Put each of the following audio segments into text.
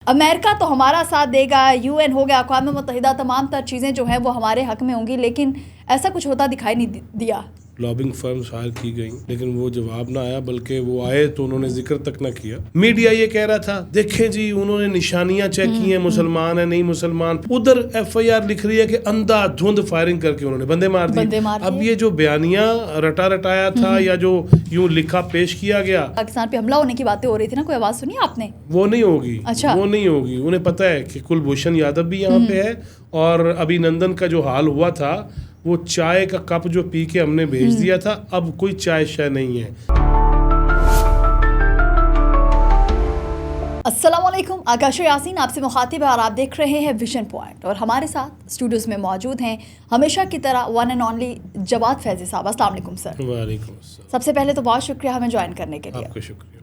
امریکہ تو ہمارا ساتھ دے گا, UN ہو گیا, اقوام متحدہ, تمام تر چیزیں جو ہیں وہ ہمارے حق میں ہوں گی, لیکن ایسا کچھ ہوتا دکھائی نہیں دیا. لابنگ فرمز ہائر کی گئیں لیکن وہ جواب نہ آیا, بلکہ وہ آئے تو انہوں نے ذکر تک نہ کیا. میڈیا یہ کہہ رہا تھا دیکھیں جی انہوں نے نشانیاں چیک کی ہیں, مسلمان ہیں نہیں مسلمان. ادھر FIR لکھ رہی ہے کہ اندھا دھند فائرنگ کر کے انہوں نے بندے مار دیے. اب یہ جو بیانیہ رٹایا تھا یا جو یوں لکھا پیش کیا گیا, پاکستان پہ حملہ ہونے کی باتیں ہو رہی تھی نا, کوئی آواز سنی آپ نے؟ وہ نہیں ہوگی. اچھا. وہ نہیں ہوگی. انہیں پتہ ہے کہ کلبھوشن یادو بھی یہاں پہ ہے, اور ابھی نندن کا جو حال ہوا تھا وہ چائے کا کپ جو پی کے ہم نے بھیج دیا تھا, اب کوئی چائے شائے نہیں ہے. السلام علیکم, آکاش یاسین آپ سے مخاطب ہے اور آپ دیکھ رہے ہیں ویژن پوائنٹ. اور ہمارے ساتھ اسٹوڈیوز میں موجود ہیں ہمیشہ کی طرح ون اینڈ اونلی جواد فیضی صاحب. السلام علیکم سر. وعلیکم السلام. سب سے پہلے تو بہت شکریہ ہمیں جوائن کرنے کے لیے. آپ کا شکریہ.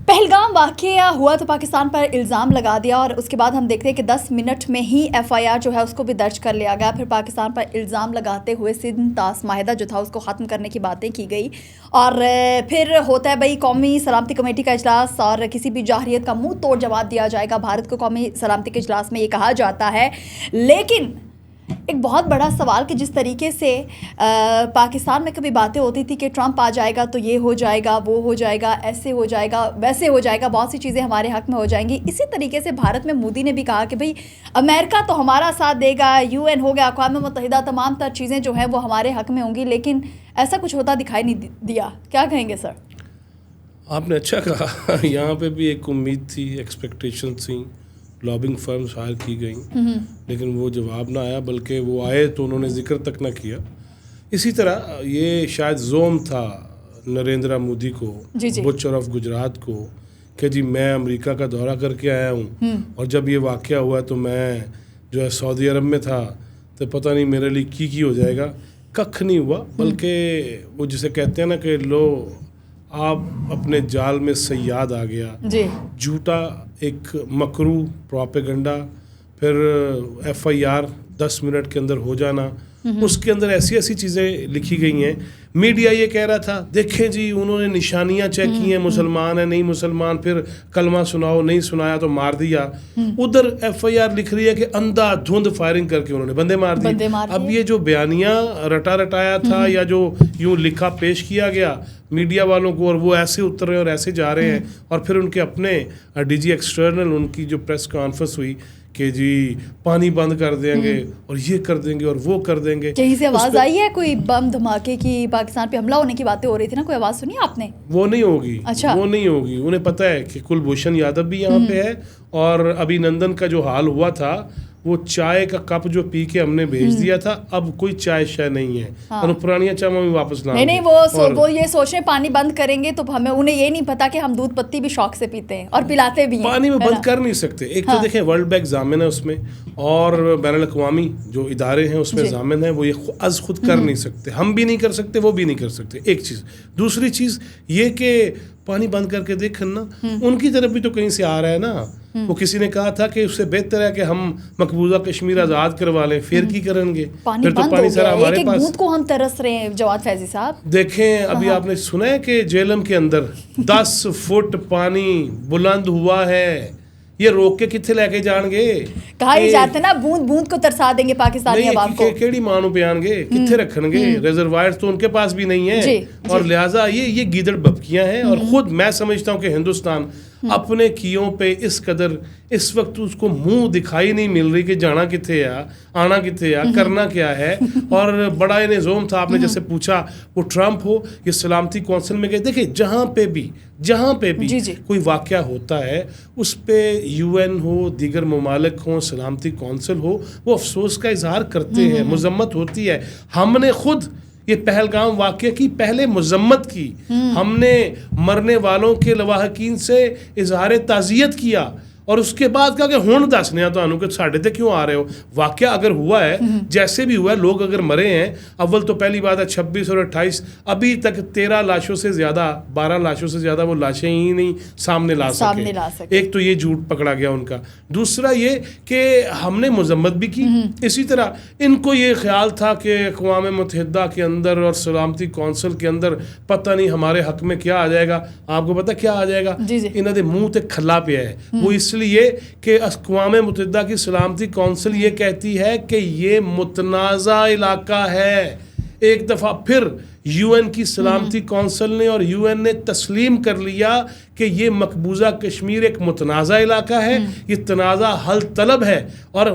پہلگام واقعہ ہوا تو پاکستان پر الزام لگا دیا, اور اس کے بعد ہم دیکھتے ہیں کہ 10 منٹ میں ہی FIR جو ہے اس کو بھی درج کر لیا گیا. پھر پاکستان پر الزام لگاتے ہوئے سندھ طاس معاہدہ جو تھا اس کو ختم کرنے کی باتیں کی گئی, اور پھر ہوتا ہے بھائی قومی سلامتی کمیٹی کا اجلاس, اور کسی بھی جارحیت کا منہ توڑ جواب دیا جائے گا. بھارت کو قومی سلامتی کے اجلاس میں یہ کہا جاتا ہے, لیکن ایک بہت بڑا سوال کہ جس طریقے سے پاکستان میں کبھی باتیں ہوتی تھی کہ ٹرمپ آ جائے گا تو یہ ہو جائے گا, وہ ہو جائے گا, ایسے ہو جائے گا, ویسے ہو جائے گا, بہت سی چیزیں ہمارے حق میں ہو جائیں گی. اسی طریقے سے بھارت میں مودی نے بھی کہا کہ بھئی امریکہ تو ہمارا ساتھ دے گا, UN ہو گیا, اقوام متحدہ, تمام تر چیزیں جو ہیں وہ ہمارے حق میں ہوں گی, لیکن ایسا کچھ ہوتا دکھائی نہیں دیا. کیا کہیں گے سر؟ آپ نے اچھا کہا. یہاں پہ بھی ایک امید تھی, ایکسپیکٹیشن تھیں, لابنگ فرمز ہائر کی گئیں لیکن وہ جواب نہ آیا, بلکہ وہ آئے تو انہوں نے ذکر تک نہ کیا. اسی طرح یہ شاید زوم تھا نریندرا مودی کو, بچر آف گجرات کو, کہ جی میں امریکہ کا دورہ کر کے آیا ہوں, اور جب یہ واقعہ ہوا تو میں جو ہے سعودی عرب میں تھا, تو پتہ نہیں میرے لیے کی ہو جائے گا. ککھ نہیں ہوا, بلکہ وہ جسے کہتے ہیں نا کہ لو آپ اپنے جال میں صیاد آ گیا. جھوٹا ایک مکرو پروپیگنڈا, پھر FIR 10 منٹ کے اندر ہو جانا, اس کے اندر ایسی چیزیں لکھی گئی ہیں. میڈیا یہ کہہ رہا تھا دیکھیں جی انہوں نے نشانیاں چیک کی ہیں, مسلمان ہیں نہیں مسلمان, پھر کلمہ سناؤ, نہیں سنایا تو مار دیا. ادھر FIR لکھ رہی ہے کہ اندھا دھند فائرنگ کر کے انہوں نے بندے مار دیے. اب یہ جو بیانیہ رٹایا تھا یا جو یوں لکھا پیش کیا گیا میڈیا والوں کو, اور وہ ایسے اتر رہے ہیں اور ایسے جا رہے ہیں, اور پھر ان کے اپنے DG ایکسٹرنل ان کی جو پریس کانفرنس ہوئی کہ جی پانی بند کر دیں گے اور یہ کر دیں گے اور وہ کر دیں گے. کہیں سے آواز آئی ہے کوئی بم دھماکے کی, پاکستان پہ حملہ ہونے کی باتیں ہو رہی تھی نا, کوئی آواز سنی آپ نے؟ وہ نہیں ہوگی. اچھا. وہ نہیں ہوگی. انہیں پتہ ہے کہ کلبھوشن یادو بھی یہاں پہ ہے, اور ابھی نندن کا جو حال ہوا تھا وہ چائے کا کپ جو پی کے ہم نے بھیج دیا تھا, اب کوئی چائے شائے نہیں ہے. اور پرانیاں چائے میں واپس لا نہیں, وہ یہ سوچ رہے پانی بند کریں گے تو انہیں یہ نہیں پتا کہ ہم دودھ پتی بھی شوق سے پیتے ہیں اور پلاتے بھی ہیں. پانی میں بند کر نہیں سکتے. ایک تو دیکھیں ورلڈ بینک ضامن ہے اس میں, اور بین الاقوامی جو ادارے ہیں اس میں ضامن ہیں, وہ یہ از خود کر نہیں سکتے. ہم بھی نہیں کر سکتے, وہ بھی نہیں کر سکتے. ایک چیز. دوسری چیز یہ کہ پانی بند کر کے دیکھیں نا, ان کی طرف بھی تو کہیں سے آ رہا ہے نا. وہ کسی نے کہا تھا کہ اس سے بہتر ہے کہ ہم مقبوضہ کشمیر آزاد کروا لیں, پھر کی کریں گے, پھر تو پانی سارا ہمارے پاس. بوند کو ہم ترس رہے ہیں جواد فیضی صاحب. دیکھیں ابھی آپ نے سنا ہے کہ جیلم کے اندر 10 فٹ پانی بلند ہوا ہے, یہ روک کے کتنے لے کے جان گے؟ کہا ہی جاتا ہے نا بوند بوند کو ترسا دیں گے پاکستانی عوام کو. کیڑی مانو پہ آن گے, کتنے رکھن گے؟ ریزروائر تو ان کے پاس بھی نہیں ہے, اور لہٰذا یہ گیدڑ ببکیاں ہیں. اور خود میں سمجھتا ہوں کہ ہندوستان اپنے کیوں پہ اس قدر اس وقت اس کو منہ دکھائی نہیں مل رہی کہ جانا کتنے ہے, آنا کتنے ہے, کرنا کیا ہے. اور بڑا نظام تھا, آپ نے جیسے پوچھا وہ ٹرمپ ہو یہ سلامتی کونسل میں گئے. دیکھیں جہاں پہ بھی کوئی واقعہ ہوتا ہے اس پہ UN ہو, دیگر ممالک ہوں, سلامتی کونسل ہو, وہ افسوس کا اظہار کرتے ہیں, مذمت ہوتی ہے. ہم نے خود یہ پہلگام واقعہ کی پہلے مذمت کی, ہم نے مرنے والوں کے لواحقین سے اظہار تعزیت کیا, اور اس کے بعد کہا کہ ہون دسنے تو انہوں کہ ساڑھے تے کیوں آ رہے ہو. واقعہ اگر ہوا ہے جیسے بھی ہوا ہے, لوگ اگر مرے ہیں, اول تو پہلی بات ہے 26 اور 28 ابھی تک 13 لاشوں سے زیادہ 12 لاشوں سے زیادہ وہ لاشیں ہی نہیں سامنے لا سکے. ایک تو یہ جھوٹ پکڑا گیا ان کا. دوسرا یہ کہ ہم نے مذمت بھی کی. اسی طرح ان کو یہ خیال تھا کہ اقوام متحدہ کے اندر اور سلامتی کونسل کے اندر پتہ نہیں ہمارے حق میں کیا آ جائے گا. آپ کو پتہ کیا آ جائے گا؟ انہوں نے منہ تے کھلا پیا ہے, وہ اس اس لیے کہ اقوام متحدہ کی سلامتی کونسل یہ کہتی ہے کہ یہ متنازع علاقہ ہے. ایک دفعہ پھر یو این کی سلامتی کونسل نے اور یو این نے تسلیم کر لیا کہ یہ مقبوضہ کشمیر ایک متنازع علاقہ ہے, یہ تنازع حل طلب ہے. اور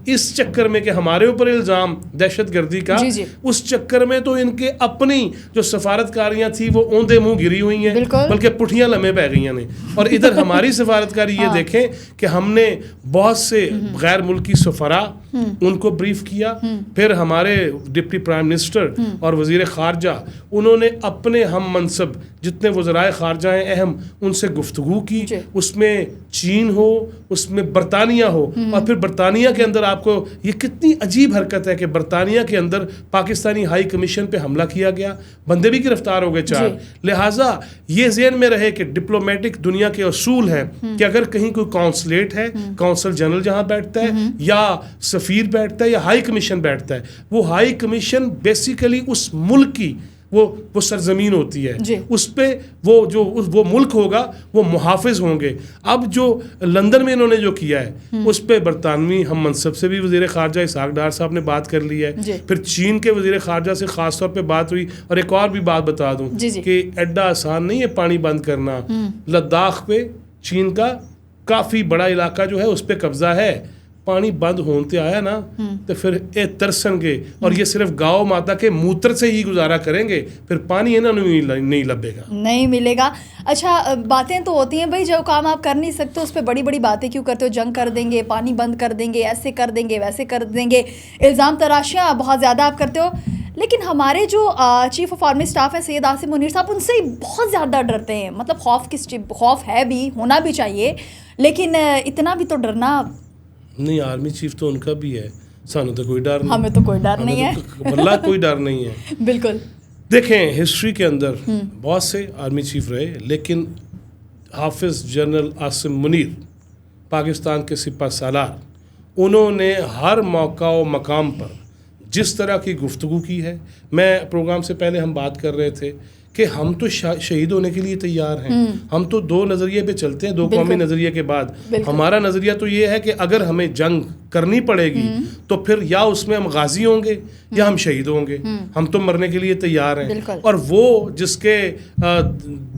اس چکر میں کہ ہمارے اوپر الزام دہشت گردی کا, اس چکر میں تو ان کے اپنی جو سفارتکاریاں تھیں وہ اوندے منہ گری ہوئی ہیں, بلکہ پٹھیاں لمحے پہ گئی ہیں. اور ادھر ہماری سفارتکاری یہ دیکھیں کہ ہم نے بہت سے غیر ملکی سفراء ان کو بریف کیا, پھر ہمارے ڈپٹی پرائم منسٹر اور وزیر خارجہ انہوں نے اپنے ہم منصب جتنے وزرائے خارجہ ہیں اہم ان سے گفتگو کی. اس میں چین ہو, اس میں برطانیہ ہو, اور پھر برطانیہ کے اندر آپ کو یہ کتنی عجیب حرکت ہے کہ برطانیہ کے اندر پاکستانی ہائی کمیشن پہ حملہ کیا گیا, بندے بھی گرفتار ہو گئے 4. لہٰذا یہ ذہن میں رہے کہ ڈپلومیٹک دنیا کے اصول ہیں کہ اگر کہیں کوئی کونسلیٹ ہے, کونسل جنرل جہاں بیٹھتا ہے یا سفیر بیٹھتا ہے یا ہائی کمیشن بیٹھتا ہے, وہ ہائی کمیشن بیسیکلی اس ملک کی وہ سرزمین ہوتی ہے, اس پہ وہ ملک ہوگا وہ محافظ ہوں گے. اب جو لندن میں انہوں نے جو کیا ہے اس پہ برطانوی ہم منصب سے بھی وزیر خارجہ اسحاق ڈار صاحب نے بات کر لی ہے, پھر چین کے وزیر خارجہ سے خاص طور پہ بات ہوئی. اور ایک اور بھی بات بتا دوں کہ ایڈا آسان نہیں ہے پانی بند کرنا. لداخ پہ چین کا کافی بڑا علاقہ جو ہے اس پہ قبضہ ہے, پانی بند ہوتے آیا نا تو پھر اے ترسن گے اور یہ صرف گاؤں ماتا کے موتر سے ہی گزارا کریں گے, پھر پانی انہوں نہیں لبے گا, نہیں ملے گا. اچھا باتیں تو ہوتی ہیں بھائی, جو کام آپ کر نہیں سکتے اس پہ بڑی بڑی باتیں کیوں کرتے ہو, جنگ کر دیں گے, پانی بند کر دیں گے, ایسے کر دیں گے, ویسے کر دیں گے, الزام تراشیاں بہت زیادہ آپ کرتے ہو. لیکن ہمارے جو چیف آف آرمی اسٹاف ہے سید عاصم منیر صاحب, ان سے بہت زیادہ ڈرتے ہیں. مطلب خوف ہے بھی, ہونا بھی چاہیے, لیکن اتنا بھی تو ڈرنا نہیں. آرمی چیف تو ان کا بھی ہے, سانو تو کوئی ڈر نہیں, ہمیں تو کوئی ڈر نہیں ہے, واللہ کوئی ڈر نہیں ہے. بالکل. دیکھیں ہسٹری کے اندر بہت سے آرمی چیف رہے, لیکن حافظ جنرل عاصم منیر پاکستان کے سپہ سالار, انہوں نے ہر موقع و مقام پر جس طرح کی گفتگو کی ہے. میں پروگرام سے پہلے ہم بات کر رہے تھے کہ ہم تو شہید ہونے کے لیے تیار ہیں, ہم تو 2 نظریے پہ چلتے ہیں, 2 قومی نظریے کے بعد. ہمارا نظریہ تو یہ ہے کہ اگر ہمیں جنگ کرنی پڑے گی تو پھر یا اس میں ہم غازی ہوں گے یا ہم شہید ہوں گے, ہم تو مرنے کے لیے تیار ہیں. اور وہ جس کے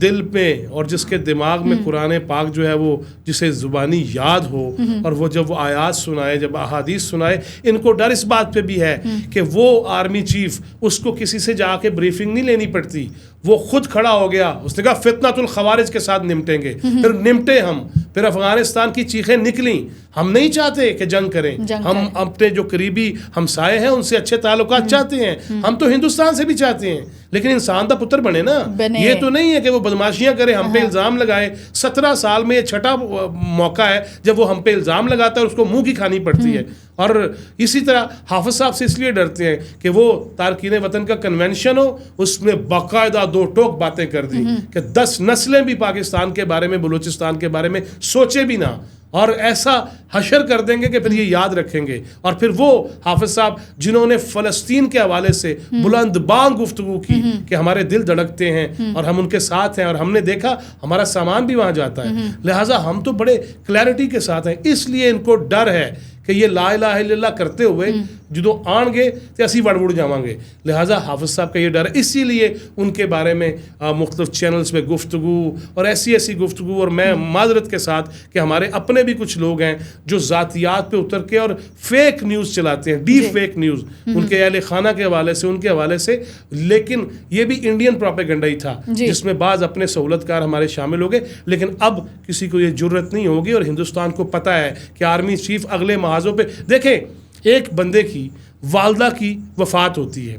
دل میں اور جس کے دماغ میں قرآن پاک جو ہے وہ جسے زبانی یاد ہو, اور وہ جب وہ آیات سنائے, جب احادیث سنائے, ان کو ڈر اس بات پہ بھی ہے کہ وہ آرمی چیف اس کو کسی سے جا کے بریفنگ نہیں لینی پڑتی, وہ خود کھڑا ہو گیا, اس نے کہا فتنۃ الخوارج کے ساتھ نمٹیں گے. پھر نمٹے ہم, پھر افغانستان کی چیخیں نکلیں. ہم نہیں چاہتے کہ جنگ کریں, ہم اپنے جو قریبی ہمسائے ہیں ان سے اچھے تعلقات چاہتے ہیں, ہم تو ہندوستان سے بھی چاہتے ہیں, لیکن انسان دا پتر بنے نا. یہ تو نہیں ہے کہ وہ بدماشیاں کرے, ہم پہ الزام لگائے. 17 سال میں یہ چھٹا موقع ہے جب وہ ہم پہ الزام لگاتا ہے اور اس کو منہ کی کھانی پڑتی ہے. اور اسی طرح حافظ صاحب سے اس لیے ڈرتے ہیں کہ وہ تارکین وطن کا کنونشن ہو, اس میں باقاعدہ 2 ٹوک باتیں کر دی کہ 10 نسلیں بھی پاکستان کے بارے میں, بلوچستان کے بارے میں سوچے بھی نہ, اور ایسا حشر کر دیں گے کہ پھر یہ یاد رکھیں گے. اور پھر وہ حافظ صاحب جنہوں نے فلسطین کے حوالے سے بلند بانگ گفتگو کی کہ ہمارے دل دھڑکتے ہیں اور ہم ان کے ساتھ ہیں, اور ہم نے دیکھا ہمارا سامان بھی وہاں جاتا ہے. لہٰذا ہم تو بڑے کلیئرٹی کے ساتھ ہیں, اس لیے ان کو ڈر ہے کہ یہ لا الہ الا اللہ کرتے ہوئے جدو آن گے تو اسی وڑ وڑ جاواں گے. لہٰذا حافظ صاحب کا یہ ڈر ہے, اسی لیے ان کے بارے میں مختلف چینلز پہ گفتگو اور ایسی گفتگو. اور میں معذرت کے ساتھ کہ ہمارے اپنے بھی کچھ لوگ ہیں جو ذاتیات پہ اتر کے اور فیک نیوز چلاتے ہیں, ڈیپ فیک نیوز, ان کے اہل خانہ کے حوالے سے, ان کے حوالے سے. لیکن یہ بھی انڈین پروپیگنڈا ہی تھا جس میں بعض اپنے سہولت کار ہمارے شامل ہو گئے. لیکن اب کسی کو یہ جرت نہیں ہوگی, اور ہندوستان کو پتہ ہے کہ آرمی چیف اگلے محاذوں پہ, دیکھیں ایک بندے کی والدہ کی وفات ہوتی ہے,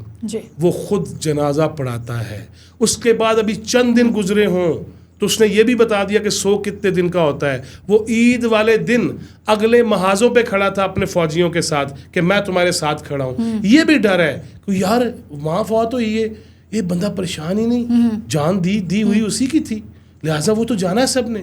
وہ خود جنازہ پڑھاتا ہے, اس کے بعد ابھی چند دن گزرے ہوں تو اس نے یہ بھی بتا دیا کہ 100 کتنے دن کا ہوتا ہے. وہ عید والے دن اگلے محاذوں پہ کھڑا تھا اپنے فوجیوں کے ساتھ کہ میں تمہارے ساتھ کھڑا ہوں. یہ بھی ڈر ہے کہ یار وہاں فوت ہوئی ہے, یہ بندہ پریشان ہی نہیں, جان دی ہوئی اسی کی تھی, لہٰذا وہ تو جانا ہے سب نے,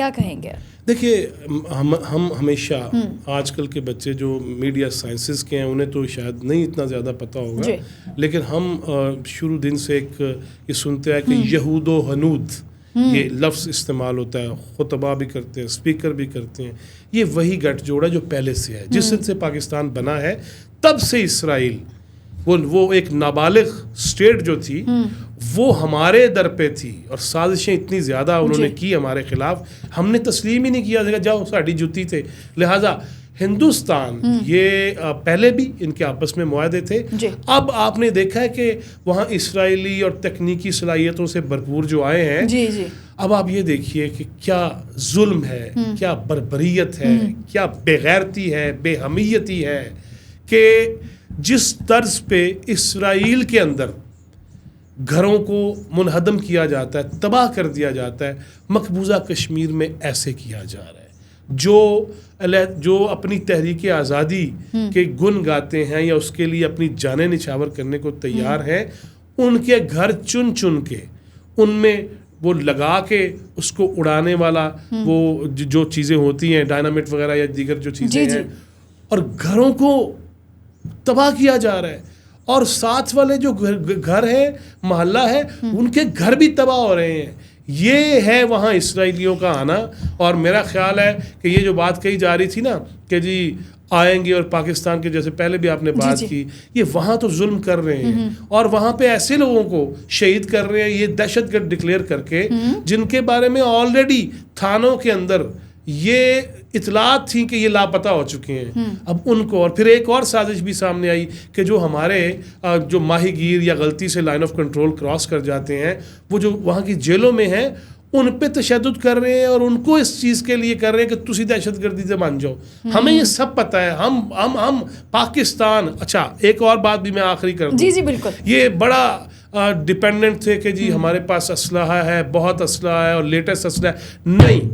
کیا کہیں گے؟ دیکھیے ہم ہمیشہ آج کل کے بچے جو میڈیا سائنسز کے ہیں انہیں تو شاید نہیں اتنا زیادہ پتہ ہوگا، لیکن ہم شروع دن سے ایک یہ سنتے ہیں کہ یہود و ہنود یہ لفظ استعمال ہوتا ہے، خطبہ بھی کرتے ہیں، اسپیکر بھی کرتے ہیں. یہ وہی گٹھ جوڑ ہے جو پہلے سے ہے. جس دن سے پاکستان بنا ہے تب سے اسرائیل وہ ایک نابالغ اسٹیٹ جو تھی وہ ہمارے در پہ تھی، اور سازشیں اتنی زیادہ انہوں نے کی ہمارے خلاف، ہم نے تسلیم ہی نہیں کیا. جاؤ ساڑی جوتی تھے. لہٰذا ہندوستان یہ پہلے بھی ان کے آپس میں معاہدے تھے. اب آپ نے دیکھا ہے کہ وہاں اسرائیلی اور تکنیکی صلاحیتوں سے بھرپور جو آئے ہیں، اب آپ یہ دیکھیے کہ کیا ظلم ہے، کیا بربریت ہے، کیا بے غیرتی ہے، بے حمیتی ہے، کہ جس طرز پہ اسرائیل کے اندر گھروں کو منہدم کیا جاتا ہے، تباہ کر دیا جاتا ہے، مقبوضہ کشمیر میں ایسے کیا جا رہا ہے. جو اپنی تحریک آزادی کے گن گاتے ہیں یا اس کے لیے اپنی جانیں نچھاور کرنے کو تیار ہیں، ان کے گھر چن چن کے ان میں وہ لگا کے اس کو اڑانے والا وہ جو چیزیں ہوتی ہیں ڈائنامٹ وغیرہ یا دیگر جو چیزیں ہیں، اور گھروں کو تباہ کیا جا رہا ہے. اور ساتھ والے جو گھر ہے، محلہ ہے، ان کے گھر بھی تباہ ہو رہے ہیں. یہ ہے وہاں اسرائیلیوں کا آنا. اور میرا خیال ہے کہ یہ جو بات کہی جا رہی تھی نا کہ جی آئیں گے اور پاکستان کے جیسے پہلے بھی آپ نے بات کی، یہ وہاں تو ظلم کر رہے ہیں اور وہاں پہ ایسے لوگوں کو شہید کر رہے ہیں، یہ دہشت گرد ڈکلیئر کر کے، جن کے بارے میں آلریڈی تھانوں کے اندر یہ اطلاعات تھیں کہ یہ لاپتہ ہو چکے ہیں. اب ان کو، اور پھر ایک اور سازش بھی سامنے آئی کہ جو ہمارے جو ماہی گیر یا غلطی سے لائن آف کنٹرول کراس کر جاتے ہیں، وہ جو وہاں کی جیلوں میں ہیں ان پہ تشدد کر رہے ہیں اور ان کو اس چیز کے لیے کر رہے ہیں کہ تسی دہشت گردی سے مان جاؤ. ہمیں یہ سب پتہ ہے. ہم پاکستان. اچھا ایک اور بات بھی میں آخری کر دوں. جی بالکل. یہ بڑا ڈپینڈنٹ تھے کہ جی ہمارے پاس اسلحہ ہے، بہت اسلحہ ہے اور لیٹسٹ اسلحہ ہے. نہیں،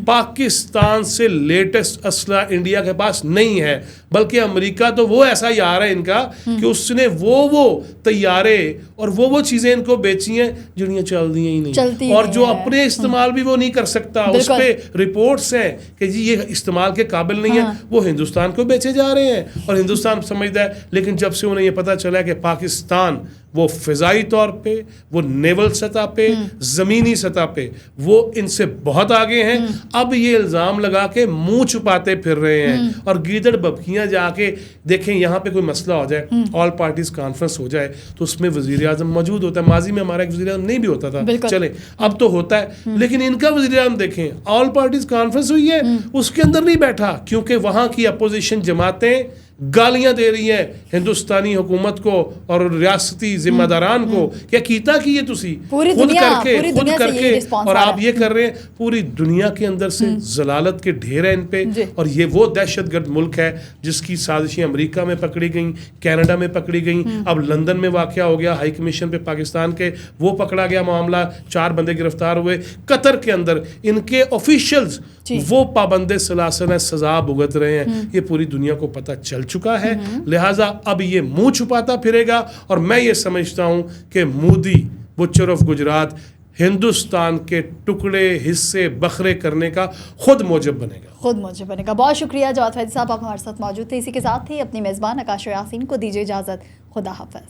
پاکستان سے لیٹسٹ اسلحہ انڈیا کے پاس نہیں ہے، بلکہ امریکہ تو وہ ایسا یار ہے ان کا کہ اس نے وہ طیارے اور وہ چیزیں ان کو بیچی ہیں جنہیں چل دی ہی نہیں، اور جو اپنے استعمال بھی وہ نہیں کر سکتا. اس پہ رپورٹس ہیں کہ جی یہ استعمال کے قابل نہیں ہے، وہ ہندوستان کو بیچے جا رہے ہیں اور ہندوستان سمجھتا ہے. لیکن جب سے انہیں یہ پتہ چلا کہ پاکستان وہ فضائی طور پہ، وہ نیول سطح پہ، زمینی سطح پہ وہ ان سے بہت آگے ہیں، اب یہ الزام لگا کے منہ چھپاتے پھر رہے ہیں. اور گیدڑ ببکیاں جا کے دیکھیں، یہاں پہ کوئی مسئلہ ہو جائے، آل پارٹیز کانفرنس ہو جائے تو اس میں وزیر اعظم موجود ہوتا ہے. ماضی میں ہمارا ایک وزیر اعظم نہیں بھی ہوتا تھا، چلے اب تو ہوتا ہے، لیکن ان کا وزیر اعظم دیکھیں، آل پارٹیز کانفرنس ہوئی ہے اس کے اندر نہیں بیٹھا، کیونکہ وہاں کی اپوزیشن جماعتیں گالیاں دے رہی ہیں ہندوستانی حکومت کو اور ریاستی ذمہ داران کو کہ کیتا کی یہ تسی خود کر کے اور آپ یہ کر رہے ہیں. پوری دنیا کے اندر سے ضلالت کے ڈھیر ہیں ان پہ. اور یہ وہ دہشت گرد ملک ہے جس کی سازشیں امریکہ میں پکڑی گئیں، کینیڈا میں پکڑی گئیں، اب لندن میں واقعہ ہو گیا ہائی کمیشن پہ پاکستان کے، وہ پکڑا گیا معاملہ، 4 بندے گرفتار ہوئے. قطر کے اندر ان کے آفیشلز وہ پابند سلاسل ہیں، سزا بھگت رہے ہیں. یہ پوری دنیا کو پتہ چل چکا ہے. لہٰذا اب یہ منہ چھپاتا پھرے گا. اور میں یہ سمجھتا ہوں کہ مودی بچر آف گجرات ہندوستان کے ٹکڑے حصے بکھرے کرنے کا خود موجب بنے گا. بہت شکریہ جواد فیضی صاحب، آپ ہمارے ساتھ موجود تھے. اسی کے ساتھ ہی اپنی میزبان آکاش یاسین کو دیجیے اجازت. خدا حافظ.